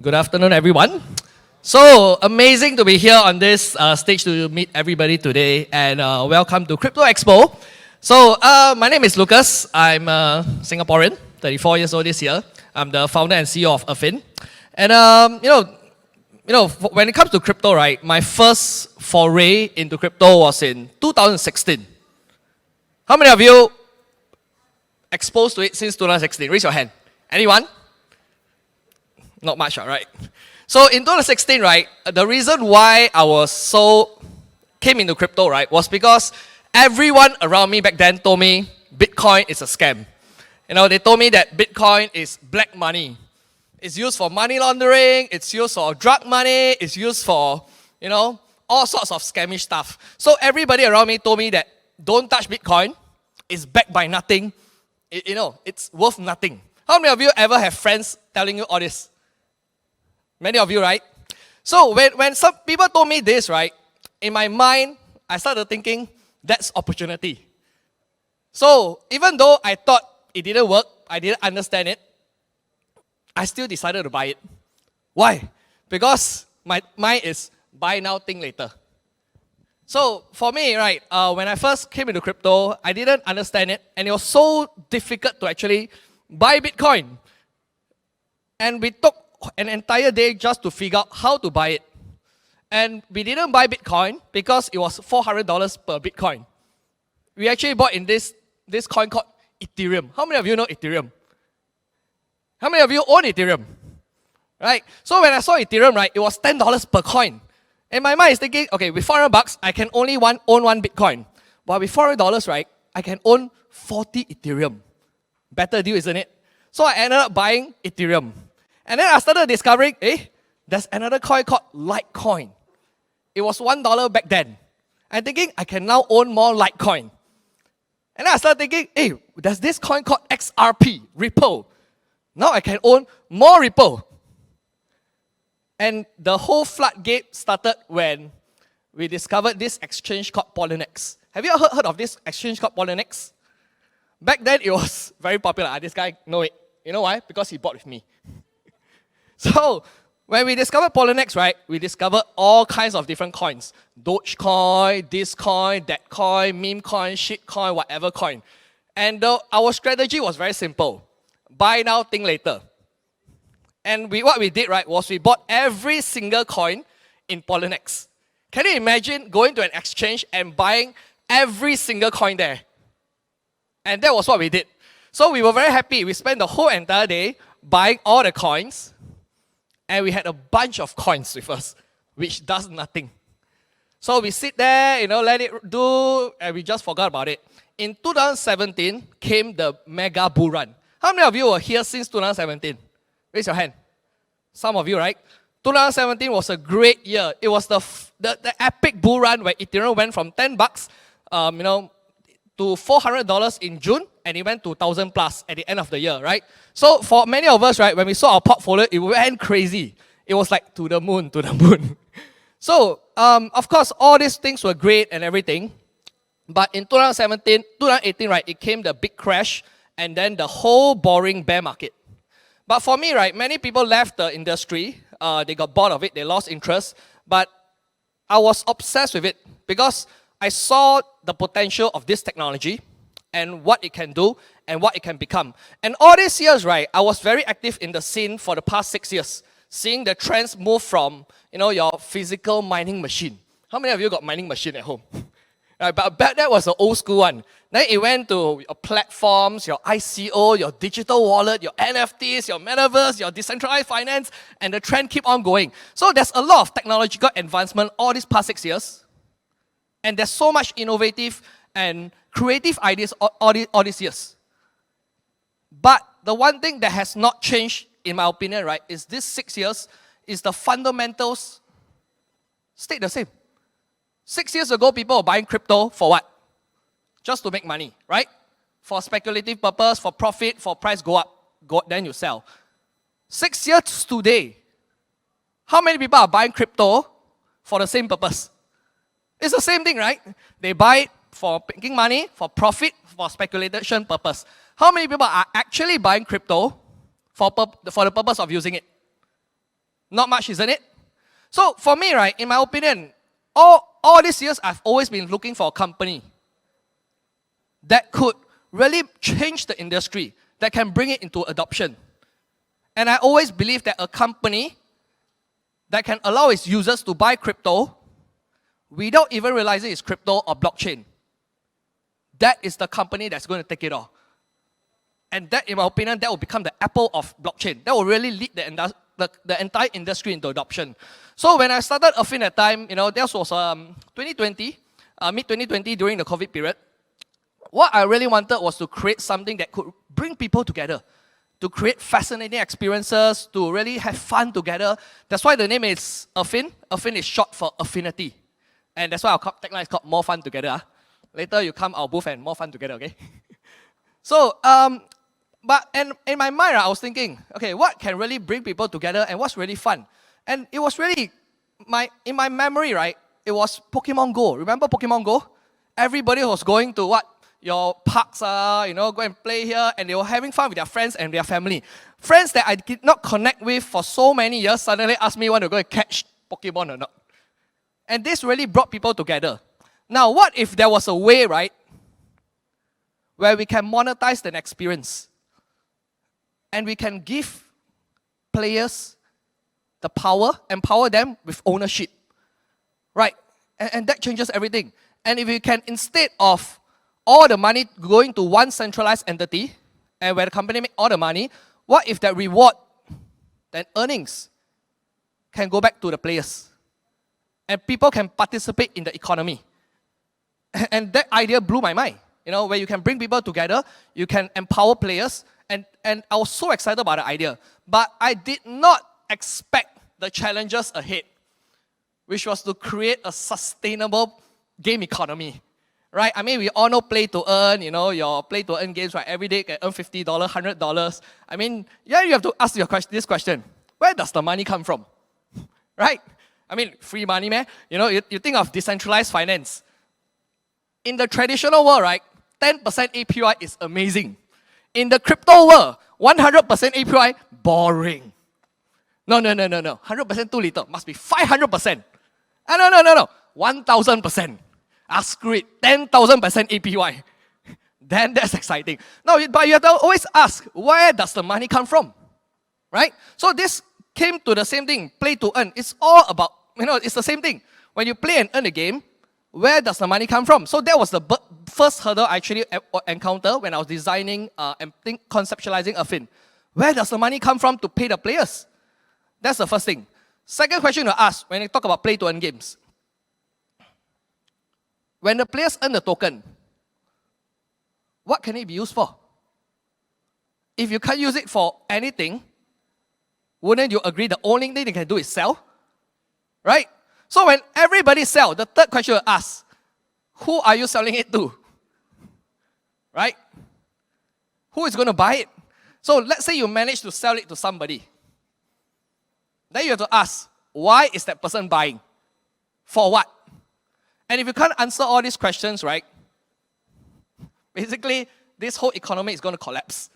Good afternoon, everyone. So amazing to be here on this stage to meet everybody today, and welcome to Crypto Expo. So my name is Lucas. I'm a Singaporean, 34 years old this year. I'm the founder and CEO of Affyn. And when it comes to crypto, right, my first foray into crypto was in 2016. How many of you exposed to it since 2016? Raise your hand. Anyone? Not much, right? So in 2016, right, the reason why I came into crypto, right, was because everyone around me back then told me Bitcoin is a scam. They told me that Bitcoin is black money. It's used for money laundering, it's used for drug money, it's used for, all sorts of scammy stuff. So everybody around me told me that don't touch Bitcoin, it's backed by nothing, it's worth nothing. How many of you ever have friends telling you all this? Many of you, right? So when some people told me this, right, in my mind, I started thinking, that's opportunity. So even though I thought it didn't work, I didn't understand it, I still decided to buy it. Why? Because my mind is buy now, think later. So for me, right, when I first came into crypto, I didn't understand it, and it was so difficult to actually buy Bitcoin. And we took an entire day just to figure out how to buy it. And we didn't buy Bitcoin because it was $400 per Bitcoin. We actually bought in this coin called Ethereum. How many of you know Ethereum? How many of you own Ethereum? Right? So when I saw Ethereum, right, it was $10 per coin. And my mind is thinking, okay, with $400, I can only own one Bitcoin. But with $400, right, I can own 40 Ethereum. Better deal, isn't it? So I ended up buying Ethereum. And then I started discovering, there's another coin called Litecoin. It was $1 back then. I'm thinking, I can now own more Litecoin. And then I started thinking, there's this coin called XRP, Ripple. Now I can own more Ripple. And the whole floodgate started when we discovered this exchange called Poloniex. Have you heard of this exchange called Poloniex? Back then, it was very popular. This guy know it. You know why? Because he bought with me. So, when we discovered Poloniex, right, we discovered all kinds of different coins. Dogecoin, this coin, that coin, meme coin, shit coin, whatever coin. And our strategy was very simple. Buy now, think later. And what we did, right, was we bought every single coin in Poloniex. Can you imagine going to an exchange and buying every single coin there? And that was what we did. So we were very happy. We spent the whole entire day buying all the coins. And we had a bunch of coins with us, which does nothing. So we sit there, let it do, and we just forgot about it. In 2017 came the mega bull run. How many of you were here since 2017? Raise your hand. Some of you, right? 2017 was a great year. It was the epic bull run where Ethereum went from $10, to $400 in June, and it went to 1,000 plus at the end of the year, right? So for many of us, right, when we saw our portfolio, it went crazy. It was like to the moon. So, of course, all these things were great and everything. But in 2018, right, it came the big crash, and then the whole boring bear market. But for me, right, many people left the industry. They got bored of it. They lost interest. But I was obsessed with it because I saw the potential of this technology and what it can do and what it can become. And all these years, right, I was very active in the scene for the past 6 years, seeing the trends move from, your physical mining machine. How many of you got mining machine at home? But that was an old school one. Then it went to your platforms, your ICO, your digital wallet, your NFTs, your metaverse, your decentralized finance, and the trend keep on going. So there's a lot of technological advancement all these past 6 years. And there's so much innovative and creative ideas all these years. But the one thing that has not changed, in my opinion, right, is this 6 years, is the fundamentals stayed the same. 6 years ago, people were buying crypto for what? Just to make money, right? For speculative purpose, for profit, for price go up, then you sell. 6 years today, how many people are buying crypto for the same purpose? It's the same thing, right? They buy it for making money, for profit, for speculation purpose. How many people are actually buying crypto for the purpose of using it? Not much, isn't it? So for me, right, in my opinion, all these years I've always been looking for a company that could really change the industry, that can bring it into adoption. And I always believe that a company that can allow its users to buy crypto without even realizing it's crypto or blockchain, that is the company that's going to take it all. And that, in my opinion, that will become the Apple of blockchain. That will really lead the entire industry into adoption. So when I started Affyn at time, that was 2020, mid-2020 during the COVID period. What I really wanted was to create something that could bring people together, to create fascinating experiences, to really have fun together. That's why the name is Affyn. Affyn is short for affinity. And that's why our tagline is called More Fun Together. Later you come our booth and more fun together, okay? So, but in my mind, I was thinking, okay, what can really bring people together and what's really fun? And it was really, in my memory, right, it was Pokemon Go. Remember Pokemon Go? Everybody was going to what? Your parks, go and play here, and they were having fun with their friends and their family. Friends that I did not connect with for so many years suddenly asked me want to go and catch Pokemon or not. And this really brought people together. Now, what if there was a way, right, where we can monetize an experience and we can give players the power, empower them with ownership, right? And that changes everything. And if we can, instead of all the money going to one centralized entity, and where the company make all the money, what if that reward, that earnings, can go back to the players? And people can participate in the economy. And that idea blew my mind. Where you can bring people together, you can empower players, and I was so excited about the idea. But I did not expect the challenges ahead, which was to create a sustainable game economy. Right? I mean, we all know play to earn, your play to earn games, right? Every day you can earn $50, $100. I mean, yeah, you have to ask this question. Where does the money come from? Right? I mean, free money, man. You think of decentralized finance. In the traditional world, right, 10% APY is amazing. In the crypto world, 100% APY, boring. No. 100% too little. Must be 500%. No. 1,000%. Screw it. 10,000% APY. Then that's exciting. No, but you have to always ask, where does the money come from? Right? So this came to the same thing, play to earn. It's all about, it's the same thing. When you play and earn a game, where does the money come from? So that was the first hurdle I actually encountered when I was designing and conceptualizing Affyn. Where does the money come from to pay the players? That's the first thing. Second question to ask when you talk about play to earn games. When the players earn the token, what can it be used for? If you can't use it for anything, wouldn't you agree the only thing they can do is sell? Right? So when everybody sells, the third question will ask, who are you selling it to? Right? Who is going to buy it? So let's say you manage to sell it to somebody. Then you have to ask, why is that person buying? For what? And if you can't answer all these questions, right, basically, this whole economy is going to collapse.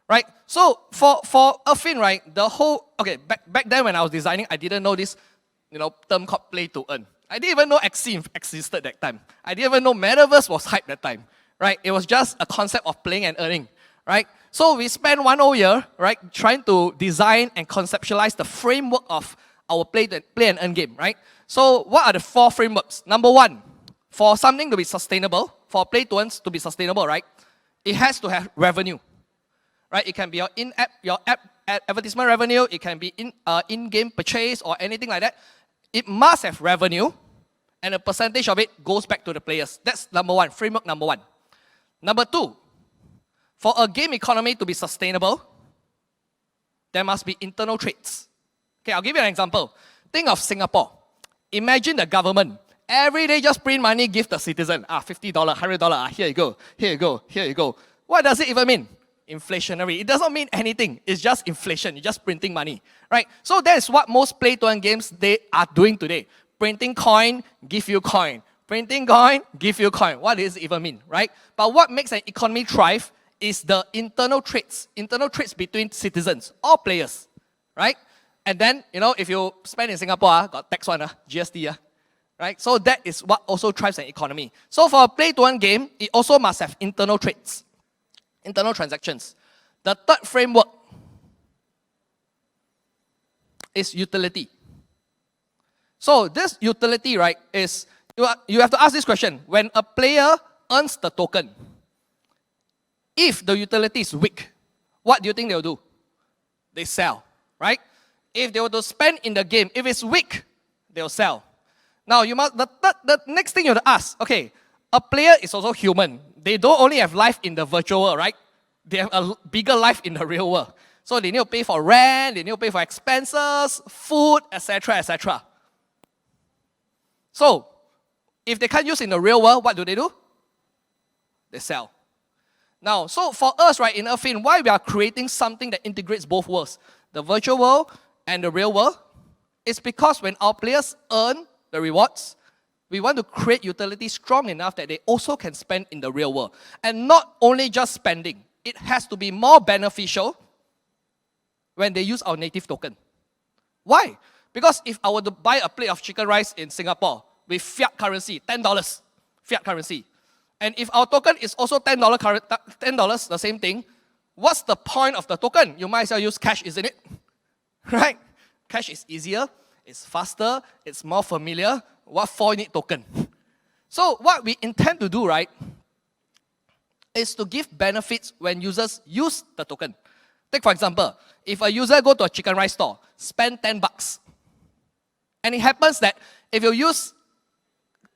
Right? So for Affyn, right, back then when I was designing, I didn't know this term called play to earn. I didn't even know Expo existed that time. I didn't even know Metaverse was hyped that time. Right? It was just a concept of playing and earning. Right? So we spent 1 whole year, right, trying to design and conceptualize the framework of our play and earn game, right? So what are the 4 frameworks? Number 1, for something to be sustainable, for play to earn to be sustainable, right, it has to have revenue. Right? It can be your app advertisement revenue, it can be in-game purchase or anything like that. It must have revenue, and a percentage of it goes back to the players. That's number 1, framework number 1. Number 2, for a game economy to be sustainable, there must be internal traits. Okay, I'll give you an example. Think of Singapore. Imagine the government. Every day just print money, give the citizen. $50, $100, here you go, here you go, here you go. What does it even mean? Inflationary. It doesn't mean anything. It's just inflation. You're just printing money. Right? So that's what most play-to-earn games they are doing today. Printing coin, give you coin. Printing coin, give you coin. What does it even mean? Right? But what makes an economy thrive is the internal traits between citizens, all players. Right? And then, if you spend in Singapore, got tax one, GST, right? So that is what also drives an economy. So for a play-to-earn game, it also must have internal trades, internal transactions. The third framework is utility. So this utility, right, is, you have to ask this question. When a player earns the token, if the utility is weak, what do you think they'll do? They sell, right? If they were to spend in the game, if it's weak, they'll sell. Now, the next thing you have to ask, okay, a player is also human. They don't only have life in the virtual world, right? They have a bigger life in the real world. So they need to pay for rent, they need to pay for expenses, food, etc., etc. So, if they can't use in the real world, what do? They sell. Now, so for us, right, in Affyn, why we are creating something that integrates both worlds, the virtual world and the real world, is because when our players earn the rewards, we want to create utility strong enough that they also can spend in the real world. And not only just spending, it has to be more beneficial when they use our native token. Why? Because if I were to buy a plate of chicken rice in Singapore with fiat currency, $10, fiat currency, and if our token is also $10, the same thing, what's the point of the token? You might as well use cash, isn't it? Right? Cash is easier, it's faster, it's more familiar. What for you need token? So what we intend to do, right, is to give benefits when users use the token. Take for example, if a user go to a chicken rice store, spend $10, and it happens that if you use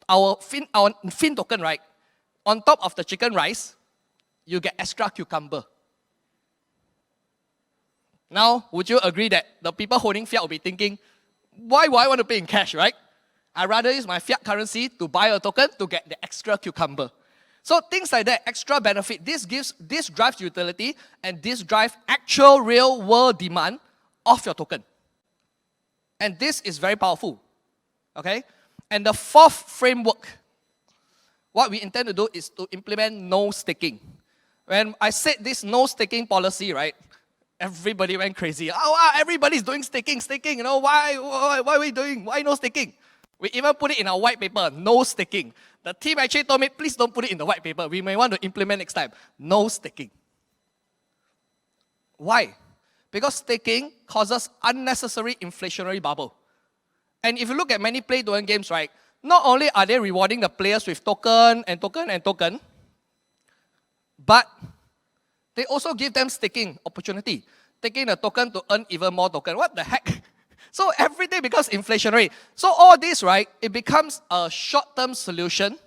our Affyn token, right, on top of the chicken rice, you get extra cucumber. Now, would you agree that the people holding fiat will be thinking, why would I want to pay in cash, right? I'd rather use my fiat currency to buy a token to get the extra cucumber. So things like that, extra benefit, this drives utility, and this drives actual real world demand of your token. And this is very powerful, okay? And the fourth framework, what we intend to do is to implement no staking. When I said this no staking policy, right, everybody went crazy. Oh, wow, everybody's doing staking, why are we doing, why no staking? We even put it in our white paper, no staking. The team actually told me, please don't put it in the white paper. We may want to implement next time. No staking. Why? Because staking causes unnecessary inflationary bubble. And if you look at many play-to-earn games, right, not only are they rewarding the players with token and token and token, but they also give them staking opportunity. Taking a token to earn even more token. What the heck? So everything becomes inflationary. So all this, right, it becomes a short-term solution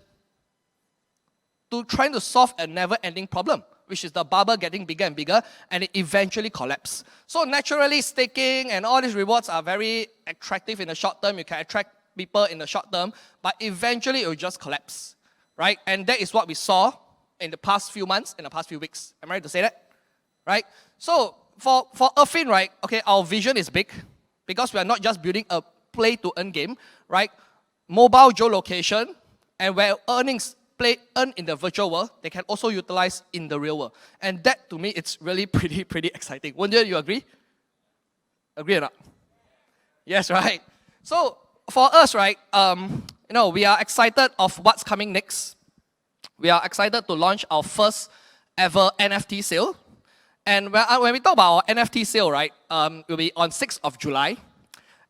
to trying to solve a never-ending problem, which is the bubble getting bigger and bigger, and it eventually collapses. So naturally, staking and all these rewards are very attractive in the short term. You can attract people in the short term, but eventually it will just collapse, right? And that is what we saw in the past few months, in the past few weeks. Am I right to say that? Right? So for Affyn, right, okay, our vision is big because we are not just building a play-to-earn game, right? Mobile geolocation, and where earnings earn in the virtual world, they can also utilize in the real world. And that, to me, it's really pretty exciting. Wouldn't you agree? Agree or not? Yes, right? So for us, right, we are excited of what's coming next. We are excited to launch our first ever NFT sale. And when we talk about our NFT sale, right, it will be on 6th of July.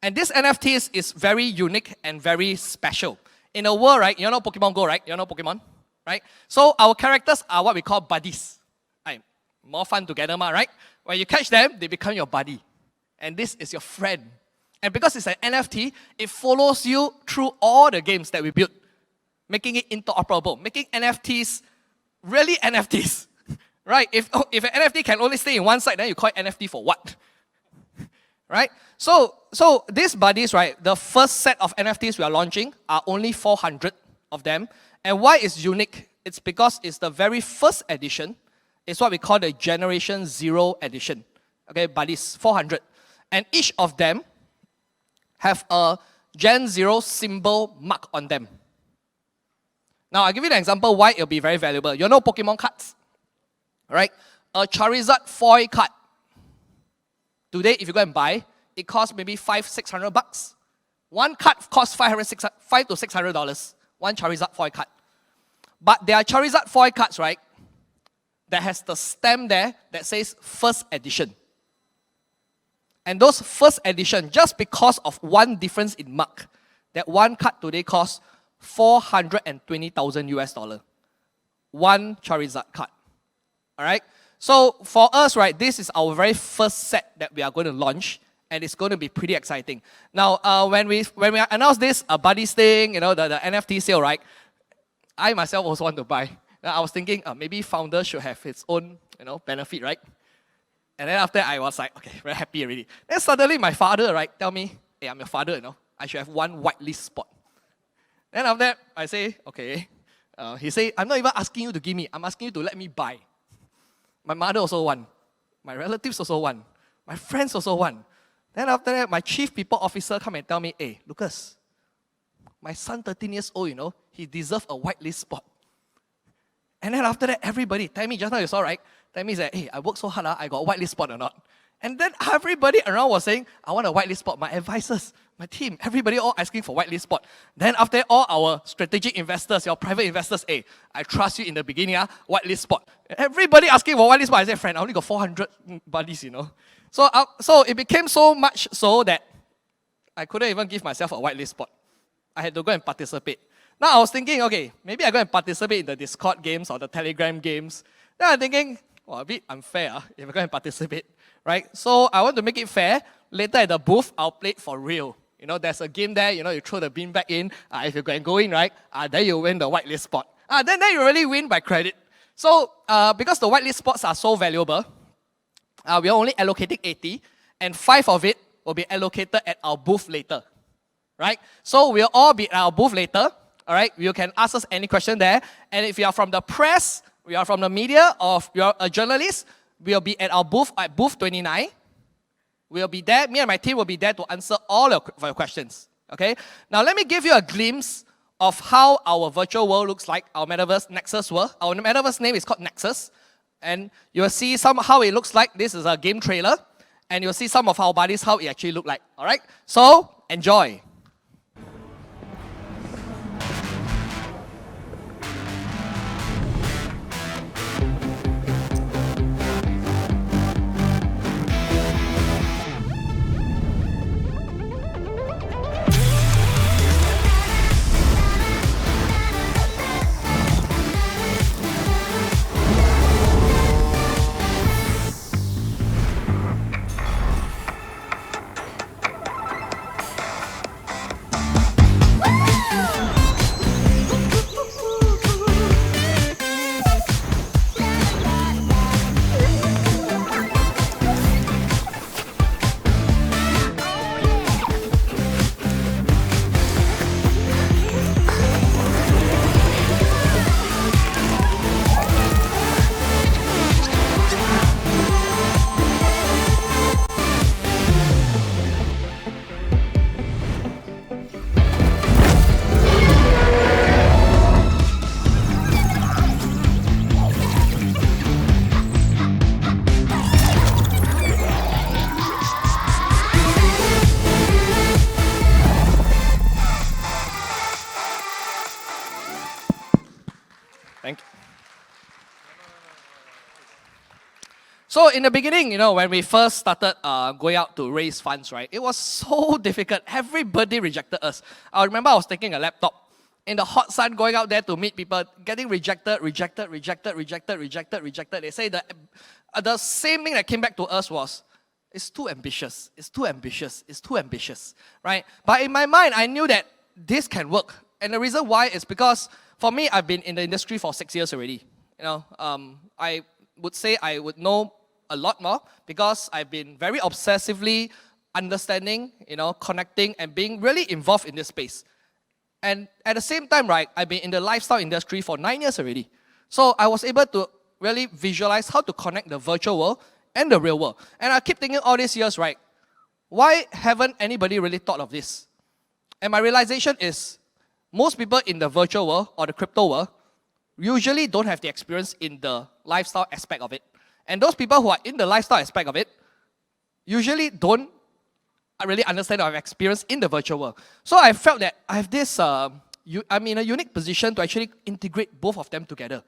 And this NFT is very unique and very special. In a world, right, you know Pokemon Go, right? You know Pokemon, right? So our characters are what we call buddies. Right? More fun together, right? When you catch them, they become your buddy. And this is your friend. And because it's an NFT, it follows you through all the games that we built, making it interoperable, making NFTs really NFTs. Right? If an NFT can only stay in one side, then you call it NFT for what? Right? So these buddies, right, the first set of NFTs we are launching are only 400 of them. And why it's unique? It's because it's the very first edition. It's what we call the Generation 0 edition. Okay, buddies, 400. And each of them have a Gen 0 symbol mark on them. Now, I'll give you an example why it'll be very valuable. You know Pokemon cards? Right? A Charizard foil card. Today, if you go and buy, it costs maybe $500-600. One card costs $500 to $600. One Charizard foil card. But there are Charizard foil cards, right, that has the stamp there that says first edition. And those first edition, just because of one difference in mark, that one card today costs 420,000 US dollar. One Charizard card. Alright? So for us, right, this is our very first set that we are going to launch, and it's going to be pretty exciting. Now, when we announced this buddies thing, the NFT sale, right, I myself also want to buy. I was thinking maybe founder should have its own, benefit, right? And then after I was like, okay, very happy already. Then suddenly my father, right, tell me, hey, I'm your father, I should have one whitelist spot. Then after that, I say, okay. He say, I'm not even asking you to give me, I'm asking you to let me buy. My mother also want. My relatives also want. My friends also want. Then after that, my chief people officer come and tell me, hey, Lucas, my son 13 years old, he deserves a whitelist spot. And then after that, everybody, tell me, just now you saw, right? Tell me, hey, I worked so hard, I got a whitelist spot or not? And then everybody around was saying, I want a whitelist spot. My advisors, my team, everybody all asking for whitelist spot. Then after that, all our strategic investors, your private investors, hey, I trust you in the beginning, whitelist spot. Everybody asking for whitelist spot. I said, friend, I only got 400 buddies, So it became so much so that I couldn't even give myself a whitelist spot. I had to go and participate. Now I was thinking, okay, maybe I go and participate in the Discord games or the Telegram games. Then I'm thinking, a bit unfair if I go and participate, right? So I want to make it fair. Later at the booth, I'll play it for real. There's a game there, you throw the bean back in. If you go in, right, then you win the whitelist spot. Then you really win by credit. So because the whitelist spots are so valuable, we are only allocating 80, and 5 of it will be allocated at our booth later, right? So we'll all be at our booth later, all right? You can ask us any question there, and if you are from the press, we are from the media, or if you're a journalist, we'll be at our booth, at booth 29. We'll be there, me and my team will be there to answer all your questions, okay? Now let me give you a glimpse of how our virtual world looks like, our metaverse Nexus world. Our metaverse name is called Nexus, and you will see how it looks like. This is a game trailer, and you'll see some of our buddies, how it actually look like, all right? So, enjoy. Thank you. So in the beginning, when we first started going out to raise funds, right, it was so difficult. Everybody rejected us. I remember I was taking a laptop in the hot sun, going out there to meet people, getting rejected. They say that the same thing that came back to us was, it's too ambitious, right? But in my mind, I knew that this can work. And the reason why is because, for me, I've been in the industry for 6 years already. I would say I would know a lot more because I've been very obsessively understanding, connecting and being really involved in this space. And at the same time, right, I've been in the lifestyle industry for 9 years already. So I was able to really visualize how to connect the virtual world and the real world. And I keep thinking all these years, right, why haven't anybody really thought of this? And my realization is, most people in the virtual world or the crypto world usually don't have the experience in the lifestyle aspect of it. And those people who are in the lifestyle aspect of it usually don't really understand or have experience in the virtual world. So I felt that I have this, I'm in a unique position to actually integrate both of them together.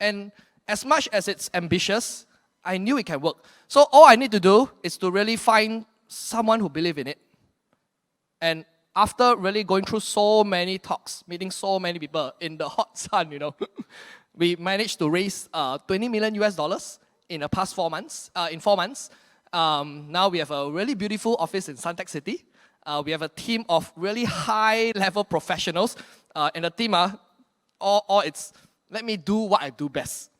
And as much as it's ambitious, I knew it can work. So all I need to do is to really find someone who believes in it. And after really going through so many talks, meeting so many people in the hot sun, we managed to raise 20 million US dollars in the past 4 months, in 4 months. Now we have a really beautiful office in Suntec City. We have a team of really high-level professionals. And the team all it's, let me do what I do best.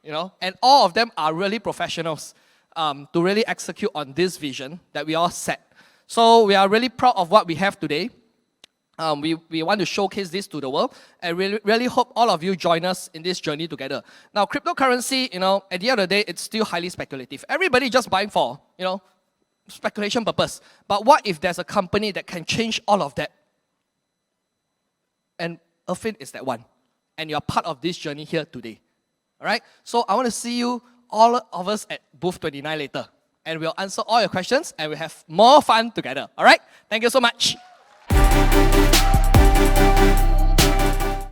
And all of them are really professionals to really execute on this vision that we all set. So we are really proud of what we have today. We want to showcase this to the world, and really hope all of you join us in this journey together. Now, cryptocurrency, at the end of the day, it's still highly speculative. Everybody just buying for, speculation purpose. But what if there's a company that can change all of that? And Affyn is that one. And you're part of this journey here today. All right? So I want to see you, all of us, at booth 29 later. And we'll answer all your questions, and we'll have more fun together. All right? Thank you so much.